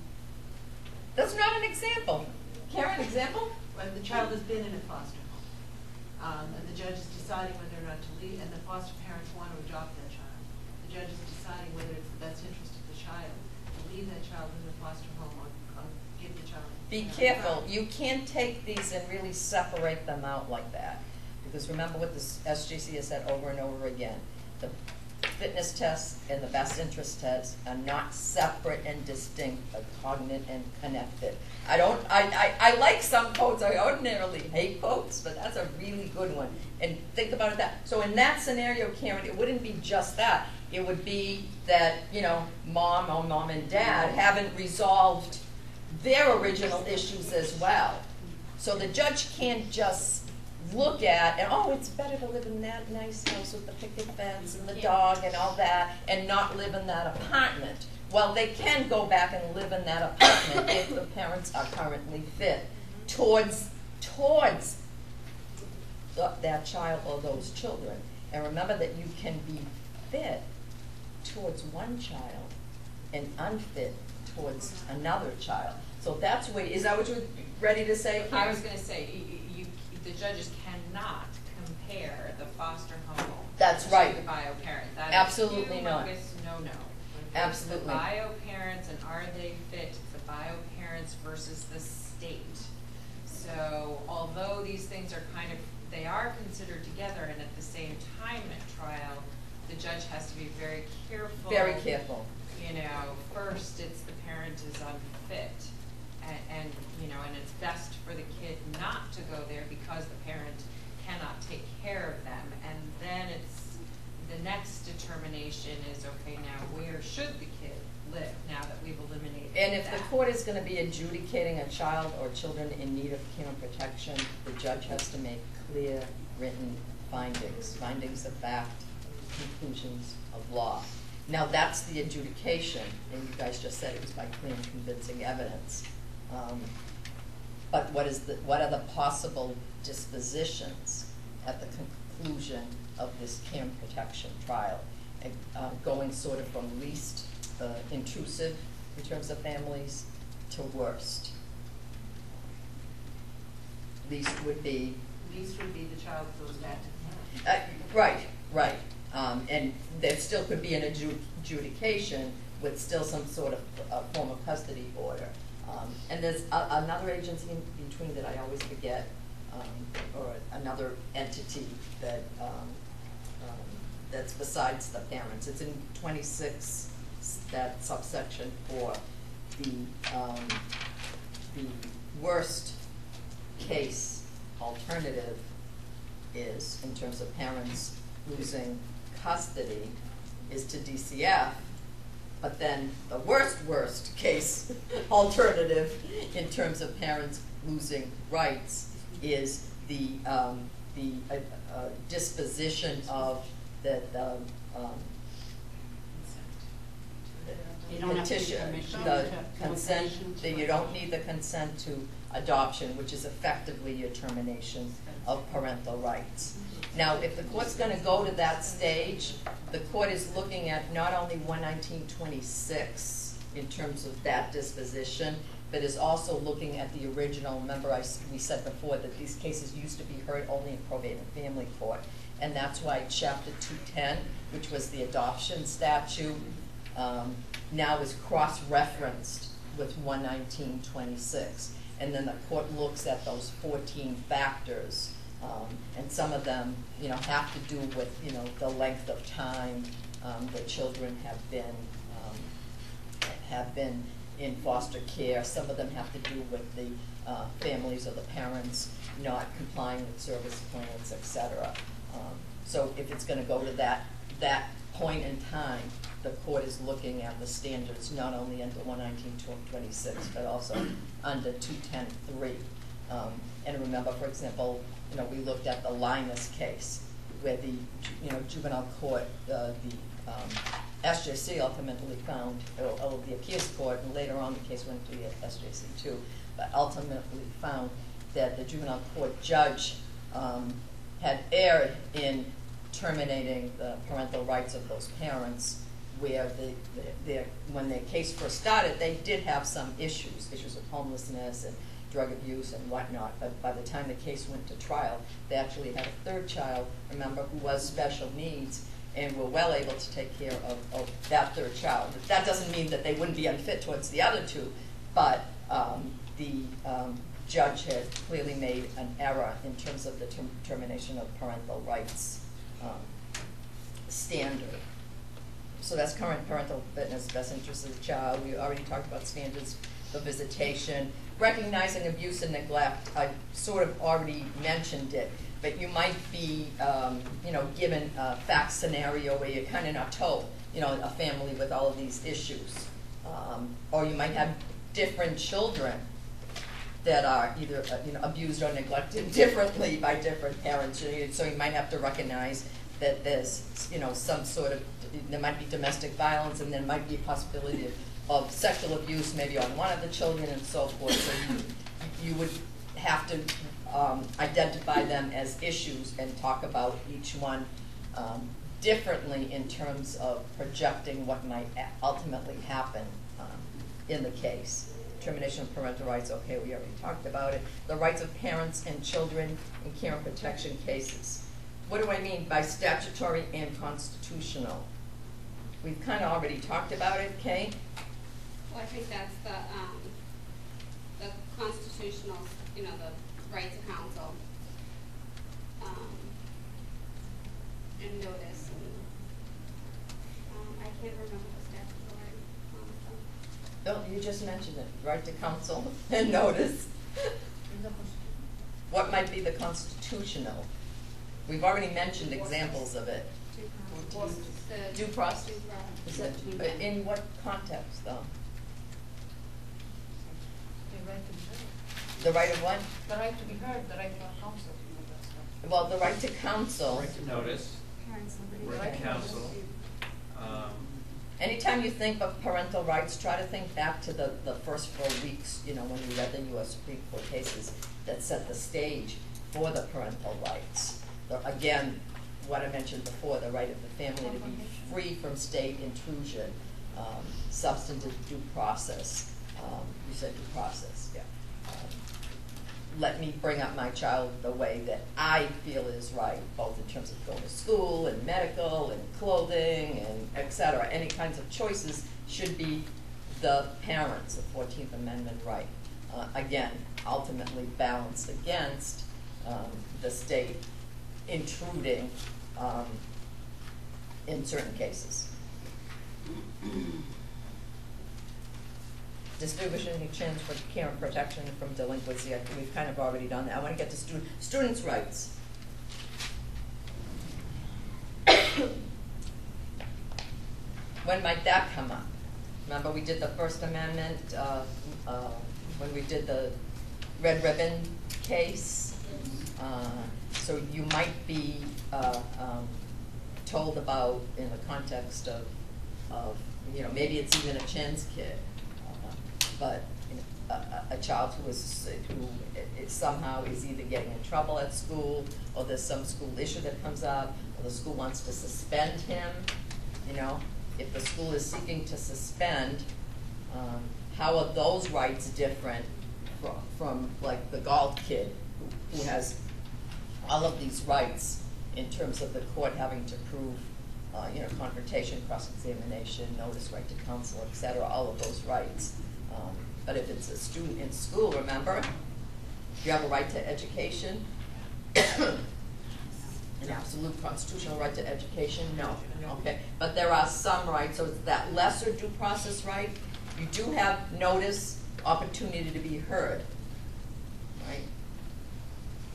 That's not an example. Karen, example? When the child has been in a foster home, and the judge is deciding whether or not to leave, and the foster parents want to adopt that child. The judge is deciding whether it's the best interest of the child to leave that child in the foster home or give the child. Be careful. You can't take these and really separate them out like that. Because remember what the SJC has said over and over again. The fitness tests and the best interest tests are not separate and distinct, but cognate and connected. I like some quotes. I ordinarily hate quotes, but that's a really good one. And think about it that. So in that scenario, Karen, it wouldn't be just that. It would be that, mom and dad haven't resolved their original issues as well. So the judge can't just look at, and it's better to live in that nice house with the picket fence and the dog and all that, and not live in that apartment. Well, they can go back and live in that apartment if the parents are currently fit towards that child or those children. And remember that you can be fit towards one child and unfit towards another child. So that's where, is that what you're ready to say? I was going to say, the judges cannot compare the foster home That's to right. the bio parent. That Absolutely is not. no. Absolutely. The bio parents and are they fit, the bio parents versus the state. So although these things are they are considered together, and at the same time at trial, the judge has to be very careful. Very careful. First it's the parent is unfit, and it's best for the kid not to go there because the parent cannot take care of them. And then it's the next determination is, okay, now where should the kid live now that we've eliminated And if that? the court is going to be adjudicating a child or children in need of care and protection, the judge has to make clear written findings of fact, conclusions of law. Now, that's the adjudication, and you guys just said it was by clear and convincing evidence. But what are the possible dispositions at the conclusion of this care and protection trial? Going sort of from least intrusive in terms of families to worst. Least would be the child goes back to the parent. Right. And there still could be an adjudication with still some sort of form of custody order. And there's another agency in between that I always forget, or another entity that that's besides the parents. It's in 26, that subsection for the worst case alternative is, in terms of parents losing custody, is to DCF, but then the worst case alternative in terms of parents losing rights is the disposition of the You don't have to petition, permission the to consent, permission to that you don't need the consent to adoption, which is effectively your termination of parental rights. Now, if the court's going to go to that stage, the court is looking at not only 11926 in terms of that disposition, but is also looking at the original. Remember, we said before that these cases used to be heard only in probate and family court, and that's why Chapter 210, which was the adoption statute, now is cross-referenced with 11926. And then the court looks at those 14 factors, and some of them, have to do with, the length of time the children have been in foster care. Some of them have to do with the families or the parents not complying with service plans, etc. So if it's going to go to that point in time, the court is looking at the standards not only under 11926 but also under 210.3. And remember, for example, we looked at the Linus case where the juvenile court, the SJC ultimately found, or the appeals court, and later on the case went to the SJC too, but ultimately found that the juvenile court judge had erred in terminating the parental rights of those parents, where when their case first started, they did have some issues of homelessness and drug abuse and whatnot, but by the time the case went to trial, they actually had a third child, remember, who was special needs, and were well able to take care of that third child. That doesn't mean that they wouldn't be unfit towards the other two, but the judge had clearly made an error in terms of the termination of parental rights standard. So that's current parental fitness, best interest of the child. We already talked about standards for visitation. Recognizing abuse and neglect, I sort of already mentioned it, but you might be, given a fact scenario where you're kind of not told, a family with all of these issues. Or you might have different children that are either, abused or neglected differently by different parents. So you might have to recognize that there's, some sort of, there might be domestic violence, and there might be a possibility of sexual abuse maybe on one of the children and so forth. So you would have to identify them as issues and talk about each one differently in terms of projecting what might ultimately happen in the case. Termination of parental rights, okay, we already talked about it. The rights of parents and children in care and protection cases. What do I mean by statutory and constitutional? We've kind of already talked about it, Kay? Well, I think that's the constitutional, the right to counsel, and notice, and I can't remember the statutory, honestly. Oh, you just mentioned it, right to counsel and notice. What might be the constitutional? We've already mentioned examples of it. Due process. Is that, in what context, though? The right of what? The right to be heard, the right to counsel. Well, the right to counsel. Right to notice. Parents' liberty. Right to counsel. Anytime you think of parental rights, try to think back to the first 4 weeks, you know, when we read the U.S. Supreme Court cases that set the stage for the parental rights. Again, what I mentioned before, the right of the family to be free from state intrusion, substantive due process. You said due process, yeah. Let me bring up my child the way that I feel is right, both in terms of going to school and medical and clothing and et cetera. Any kinds of choices should be the parents, the 14th Amendment right. Again, ultimately balanced against the state intruding in certain cases. Distinguishing chance for care and protection from delinquency. I think we've kind of already done that. I want to get to students' rights. When might that come up? Remember we did the First Amendment when we did the Red Ribbon case. So you might be told about in the context of you know, maybe it's even a chance kid. But you know, a child who somehow is either getting in trouble at school, or there's some school issue that comes up, or the school wants to suspend him. You know, if the school is seeking to suspend, how are those rights different from like the golf kid who has all of these rights in terms of the court having to prove, you know, confrontation, cross-examination, notice, right to counsel, et cetera, all of those rights. But if it's a student in school, remember, you have a right to education, an absolute constitutional right to education, no, okay. But there are some rights, so it's that lesser due process right. You do have notice, opportunity to be heard, right?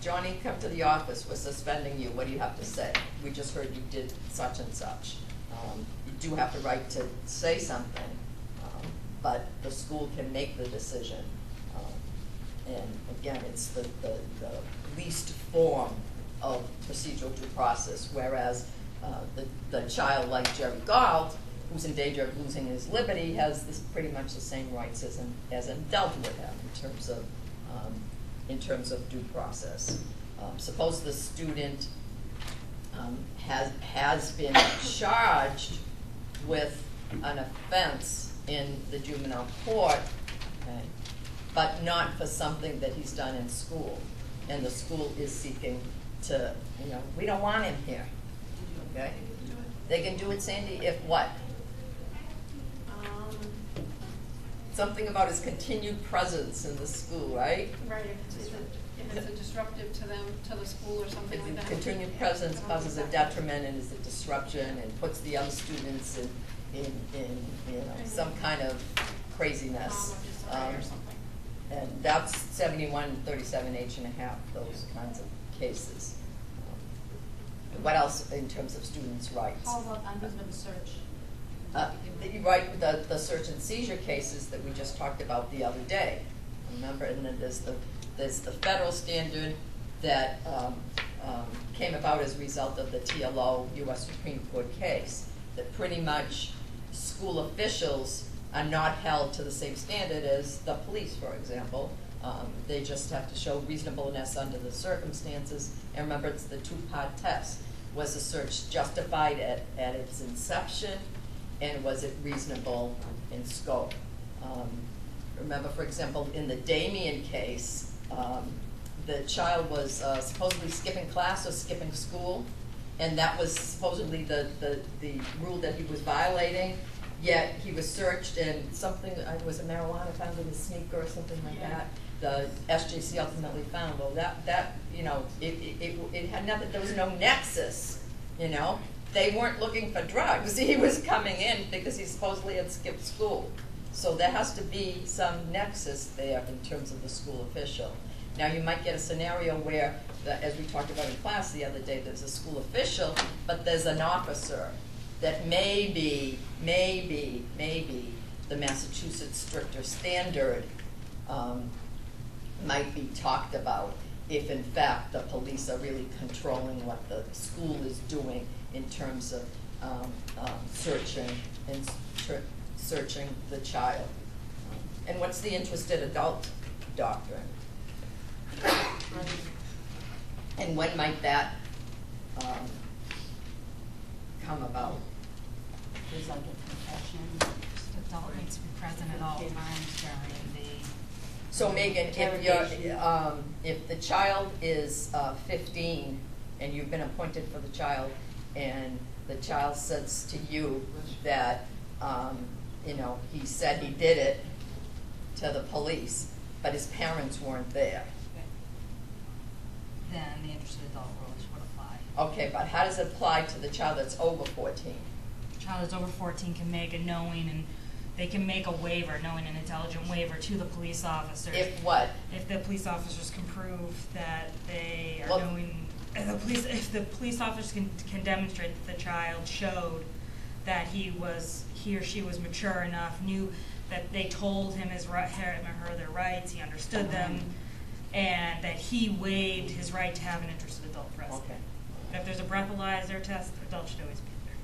Johnny, come to the office, we're suspending you, what do you have to say? We just heard you did such and such. You do have the right to say something. But the school can make the decision. And again, it's the least form of procedural due process, whereas the child like Jerry Gault, who's in danger of losing his liberty, has pretty much the same rights as an adult would have in terms of due process. Suppose the student has been charged with an offense in the juvenile court, okay, but not for something that he's done in school, and the school is seeking to, you know, we don't want him here, okay? They can do it, Sandy, if what? Something about his continued presence in the school, right? Right, if it's a disruptive to them, to the school or something like that. Continued presence causes a detriment and is a disruption and puts the other students in you know, some kind of craziness. And that's 7137H1/2, those kinds of cases. What else in terms of students' rights? How about unreasonable search? Right, the search and seizure cases that we just talked about the other day. Remember, and then there's the federal standard that came about as a result of the TLO U.S. Supreme Court case, that pretty much school officials are not held to the same standard as the police, for example. They just have to show reasonableness under the circumstances. And remember, it's the two-part test. Was the search justified at its inception, and was it reasonable in scope? Remember, for example, in the Damien case, the child was supposedly skipping class or skipping school, and that was supposedly the rule that he was violating, yet he was searched and something, was a marijuana found in his sneaker or something like that. The SJC ultimately found, well, that you know, it had nothing, there was no nexus, you know. They weren't looking for drugs. He was coming in because he supposedly had skipped school. So there has to be some nexus there in terms of the school official. Now you might get a scenario where, as we talked about in class the other day, there's a school official, but there's an officer that maybe the Massachusetts stricter standard might be talked about if in fact the police are really controlling what the school is doing in terms of searching the child. And what's the interested adult doctrine? And when might that come about? There's like a confession. The adult needs to be present at all times during the. So Megan, if the child is 15 and you've been appointed for the child, and the child says to you that he said he did it to the police, but his parents weren't there. Then the interested adult rules would apply. Okay, but how does it apply to the child that's over 14? The child that's over 14 can make a knowing, and they can make a waiver, knowing an intelligent waiver to the police officers. If what? If the police officers can prove that they are knowing, if the police officers can demonstrate that the child showed that he or she was mature enough, knew that they told him him or her their rights, he understood them, and that he waived his right to have an interested adult present. Okay. If there's a breathalyzer test, adults should always be there.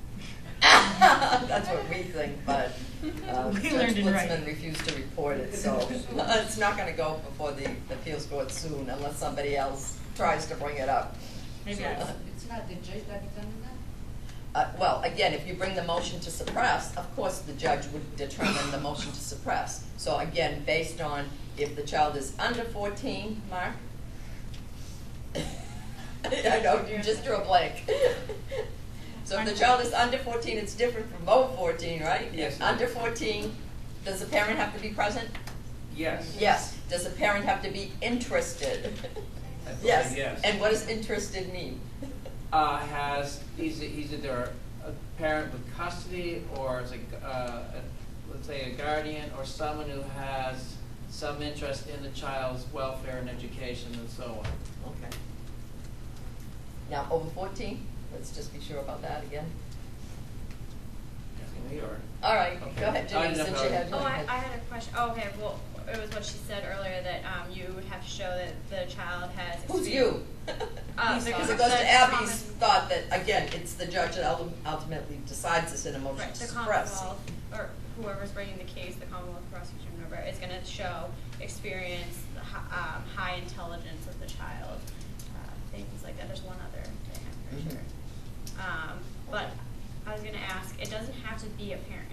That's what we think, but We Judge learned in Blitzman writing. refused to report it, so it's not going to go before the appeals court soon unless somebody else tries to bring it up. Maybe It's not the judge that determined that? Well, again, if you bring the motion to suppress, of course the judge would determine the motion to suppress. So again, based on if the child is under 14, Mark? I know, you just drew a blank. So if the child is under 14, it's different from over 14, right? Yes. Under 14, does the parent have to be present? Yes. Yes. Does the parent have to be interested? I believe Yes. yes. And what does interested mean? He's either a parent with custody, or is let's say a guardian, or someone who has some interest in the child's welfare and education and so on. Okay. Now, over 14, let's just be sure about that again. Me or? All right, Okay. go ahead, I Jenny, didn't since know you how- had Oh, your I hand. had a question. Oh, okay, well, it was what she said earlier that you would have to show that the child has. Who's you? Because it goes to Abby's thought that, again, it's the judge that ultimately decides this in a motion Right, to the suppress. Commonwealth, or whoever's bringing the case, the Commonwealth prosecution member, is going to show experience, high intelligence of the child, things like that. There's one other thing, I'm pretty sure. But I was going to ask, it doesn't have to be a parent,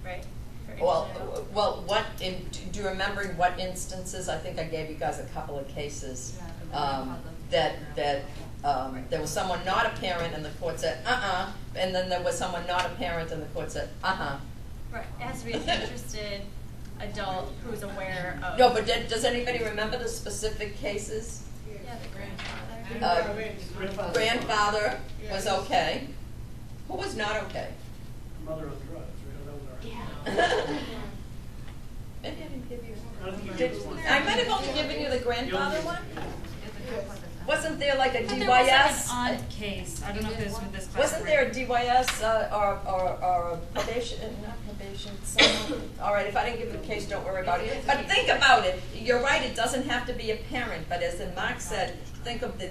right? Well, do you remember in what instances? I think I gave you guys a couple of cases that there was someone not a parent and the court said, and then there was someone not a parent and the court said, Right, it has to be an interested adult who's aware of. No, but does anybody remember the specific cases? Yeah, the grandfather. Grandfather was okay. Who was not okay? Mother of drugs, right? Yeah. Maybe I didn't give you. I don't think you did. I might have only given you the grandfather one. Wasn't there like a But there was like DYS? an odd case. I don't know if this with this. Wasn't there a DYS or a probation? Not probation. All right, if I didn't give you the case, don't worry about it. But think about it. You're right. It doesn't have to be a parent. But as Mark said, think of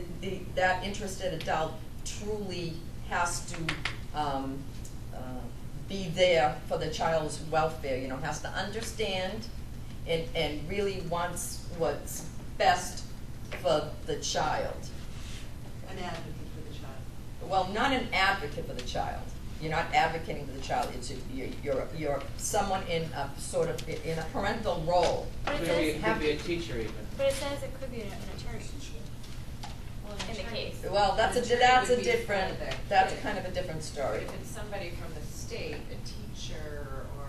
that interested adult truly has to be there for the child's welfare. You know, has to understand and really wants what's best for the child. An advocate for the child. Well, not an advocate for the child. You're not advocating for the child. It's you're someone in a sort of in a parental role. But it It says, could be a teacher even. but it says it could be an attorney in the case. Well, that's a Would be different. further. That's a kind of a different story. If it's somebody from the state, a teacher or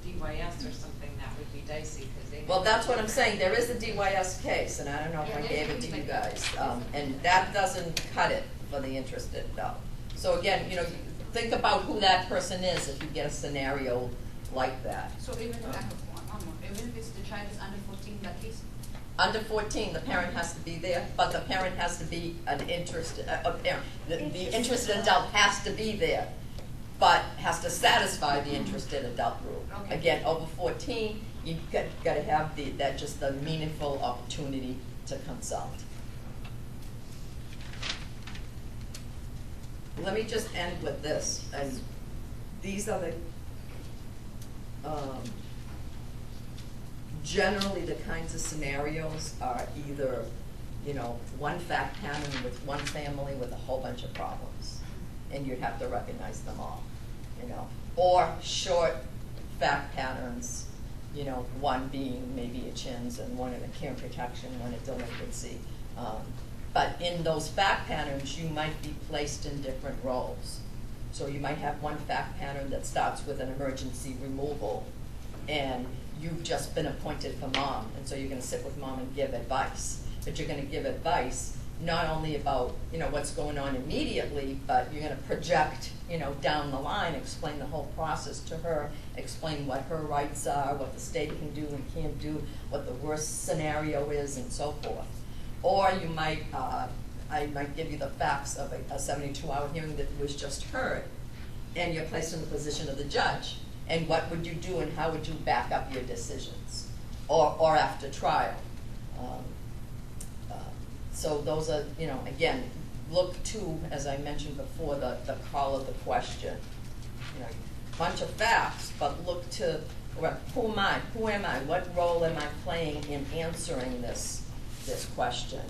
DYS or something, that would be dicey because they. Well, that's what I'm saying. There is a DYS case, and I don't know if I gave it to you guys, and that doesn't cut it for the interested adult. So again, you know, think about who that person is if you get a scenario like that. So even if it's the child is under 14, that case? Under 14, the parent has to be there, but the parent has to be an interested, parent. The interested adult has to be there, but has to satisfy the interested adult rule. Okay. Again, over 14, you've got to have the meaningful opportunity to consult. let me just end with this, and these are the, generally the kinds of scenarios are either, you know, one fact pattern with one family with a whole bunch of problems, and you'd have to recognize them all, you know, or short fact patterns, you know, one being maybe a chins and one in a care and protection, one a delinquency. But in those fact patterns, you might be placed in different roles. So you might have one fact pattern that starts with an emergency removal, and you've just been appointed for mom, and so you're going to sit with mom and give advice. But you're going to give advice not only about, you know, what's going on immediately, but you're going to project, you know, down the line, explain the whole process to her, explain what her rights are, what the state can do and can't do, what the worst scenario is, and so forth. Or you might, I might give you the facts of a 72-hour hearing that was just heard, and you're placed in the position of the judge. And what would you do, and how would you back up your decisions, or after trial? So those are, you know, again, look to, as I mentioned before, the call of the question. You know, bunch of facts, but look to, well, who am I? Who am I? What role am I playing in answering this question?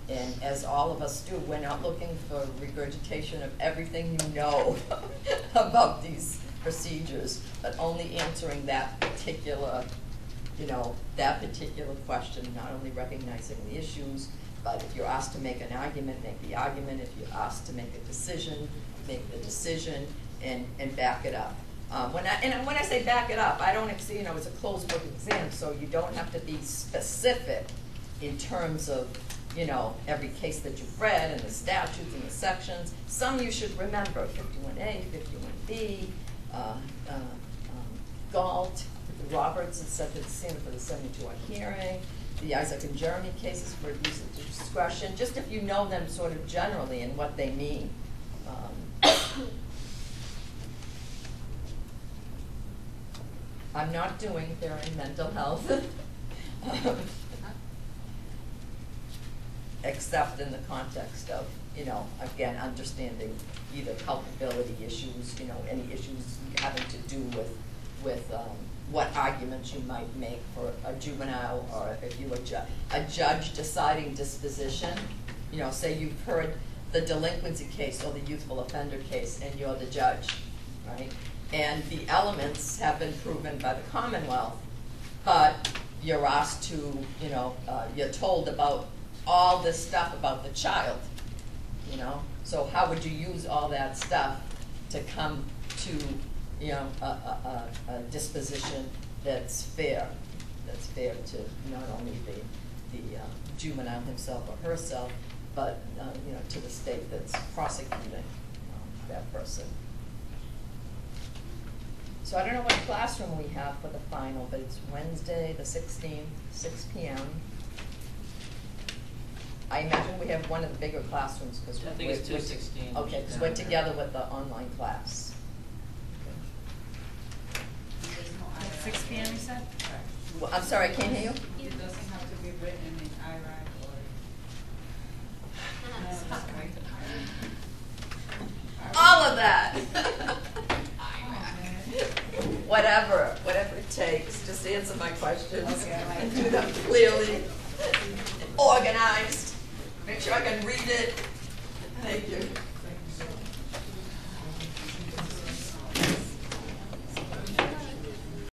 And as all of us do, we're not looking for regurgitation of everything you know about these procedures, but only answering that particular, you know, that particular question, not only recognizing the issues, but if you're asked to make an argument, make the argument. If you're asked to make a decision, make the decision, and back it up. When I say back it up, I don't, you know, it's a closed book exam, so you don't have to be specific in terms of, you know, every case that you've read and the statutes and the sections. Some you should remember, 51A, 51B, Galt, Roberts, et cetera, the standard for the 72-hour hearing, the Isaac and Jeremy cases for abuse of discretion, just if you know them sort of generally and what they mean. I'm not doing their mental health, except in the context of, you know, again, understanding either culpability issues, you know, any issues having to do with what arguments you might make for a juvenile, or if you were a judge deciding disposition. You know, say you've heard the delinquency case or the youthful offender case, and you're the judge, right? And the elements have been proven by the Commonwealth, but you're asked to, you know, you're told about all this stuff about the child, you know? So how would you use all that stuff to come to, you know, a disposition that's fair to not only the juvenile himself or herself, but you know, to the state that's prosecuting that person. So I don't know what classroom we have for the final, but it's Wednesday the 16th, 6 p.m. I imagine we have one of the bigger classrooms because I think it's 216. Okay, because we're together with the online class. At 6 p.m. you said? Well, I'm sorry, I can't hear you. It doesn't have to be written in Iraq or. All of that. Whatever it takes, just answer my questions and do them clearly, organized. Make sure I can read it. Thank you.